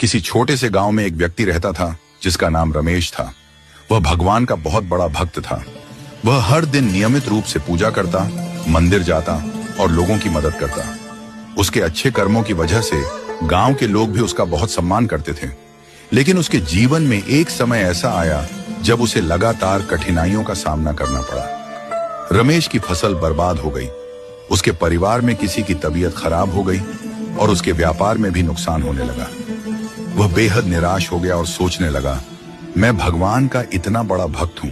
किसी छोटे से गांव में एक व्यक्ति रहता था जिसका नाम रमेश था। वह भगवान का बहुत बड़ा भक्त था। वह हर दिन नियमित रूप से पूजा करता, मंदिर जाता और लोगों की मदद करता। उसके अच्छे कर्मों की वजह से गांव के लोग भी उसका बहुत सम्मान करते थे। लेकिन उसके जीवन में एक समय ऐसा आया जब उसे लगातार कठिनाइयों का सामना करना पड़ा। रमेश की फसल बर्बाद हो गई, उसके परिवार में किसी की तबीयत खराब हो गई और उसके व्यापार में भी नुकसान होने लगा। वह बेहद निराश हो गया और सोचने लगा, मैं भगवान का इतना बड़ा भक्त हूं,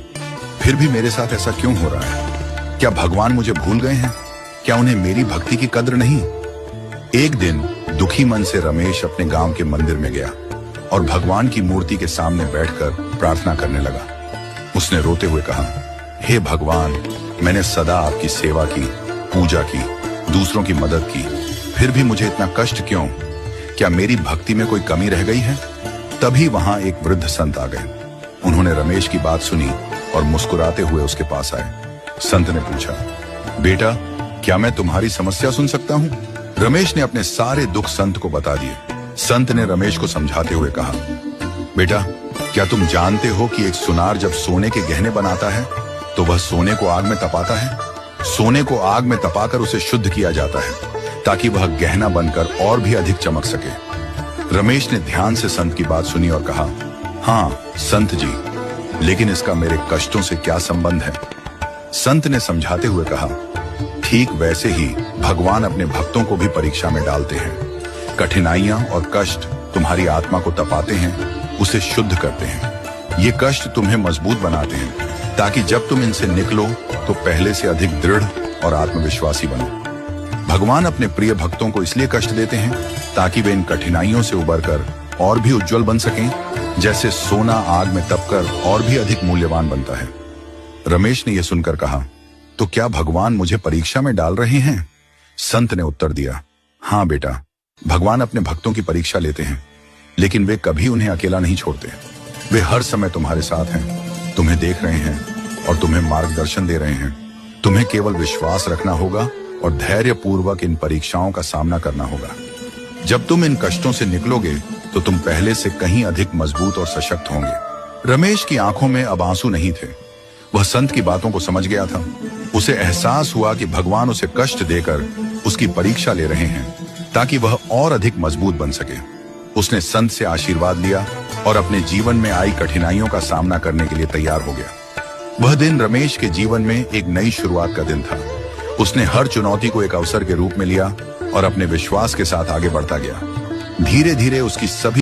फिर भी मेरे साथ ऐसा क्यों हो रहा है? क्या भगवान मुझे भूल गए हैं? क्या उन्हें मेरी भक्ति की कद्र नहीं? एक दिन दुखी मन से रमेश अपने गांव के मंदिर में गया और भगवान की मूर्ति के सामने बैठकर प्रार्थना करने लगा। उसने रोते हुए कहा, हे भगवान, मैंने सदा आपकी सेवा की, पूजा की, दूसरों की मदद की, फिर भी मुझे इतना कष्ट क्यों? क्या मेरी भक्ति में कोई कमी रह गई है? तभी वहां एक वृद्ध संत आ गए। उन्होंने रमेश की बात सुनी और मुस्कुराते हुए उसके पास आए। संत ने पूछा, बेटा, क्या मैं तुम्हारी समस्या सुन सकता हूं? रमेश ने अपने सारे दुख संत को बता दिए। संत ने रमेश को समझाते हुए कहा, बेटा, क्या तुम जानते हो कि एक सुनार जब सोने के गहने बनाता है तो वह सोने को आग में तपाता है। सोने को आग में तपाकर उसे शुद्ध किया जाता है ताकि वह गहना बनकर और भी अधिक चमक सके। रमेश ने ध्यान से संत की बात सुनी और कहा, हाँ संत जी, लेकिन इसका मेरे कष्टों से क्या संबंध है? संत ने समझाते हुए कहा, ठीक वैसे ही भगवान अपने भक्तों को भी परीक्षा में डालते हैं। कठिनाइयां और कष्ट तुम्हारी आत्मा को तपाते हैं, उसे शुद्ध करते हैं। ये कष्ट तुम्हें मजबूत बनाते हैं ताकि जब तुम इनसे निकलो तो पहले से अधिक दृढ़ और आत्मविश्वासी बनो। भगवान अपने प्रिय भक्तों को इसलिए कष्ट देते हैं ताकि वे इन कठिनाइयों से उबरकर और भी उज्जवल बन सकें, जैसे सोना आग में तपकर और भी अधिक मूल्यवान बनता है। रमेश ने यह सुनकर कहा, तो क्या भगवान मुझे परीक्षा में डाल रहे हैं? संत ने उत्तर दिया, हाँ बेटा, भगवान अपने भक्तों की परीक्षा लेते हैं, लेकिन वे कभी उन्हें अकेला नहीं छोड़ते। वे हर समय तुम्हारे साथ हैं, तुम्हें देख रहे हैं और तुम्हें मार्गदर्शन दे रहे हैं। तुम्हें केवल विश्वास रखना होगा और धैर्यपूर्वक इन परीक्षाओं का सामना करना होगा। जब तुम इन कष्टों से निकलोगे तो तुम पहले से कहीं अधिक मजबूत और सशक्त होंगे। रमेश की आंखों में अब आंसू नहीं थे। वह संत की बातों को समझ गया था। उसे एहसास हुआ कि भगवान उसे कष्ट देकर उसकी परीक्षा ले रहे हैं ताकि वह और अधिक मजबूत बन सके। उसने संत से आशीर्वाद लिया और अपने जीवन में आई कठिनाइयों का सामना करने के लिए तैयार हो गया। वह दिन रमेश के जीवन में एक नई शुरुआत का दिन था। उसने हर चुनौती को एक अवसर के रूप में लिया और अपने विश्वास के साथ आगे बढ़ता गया। धीरे धीरे उसकी सभी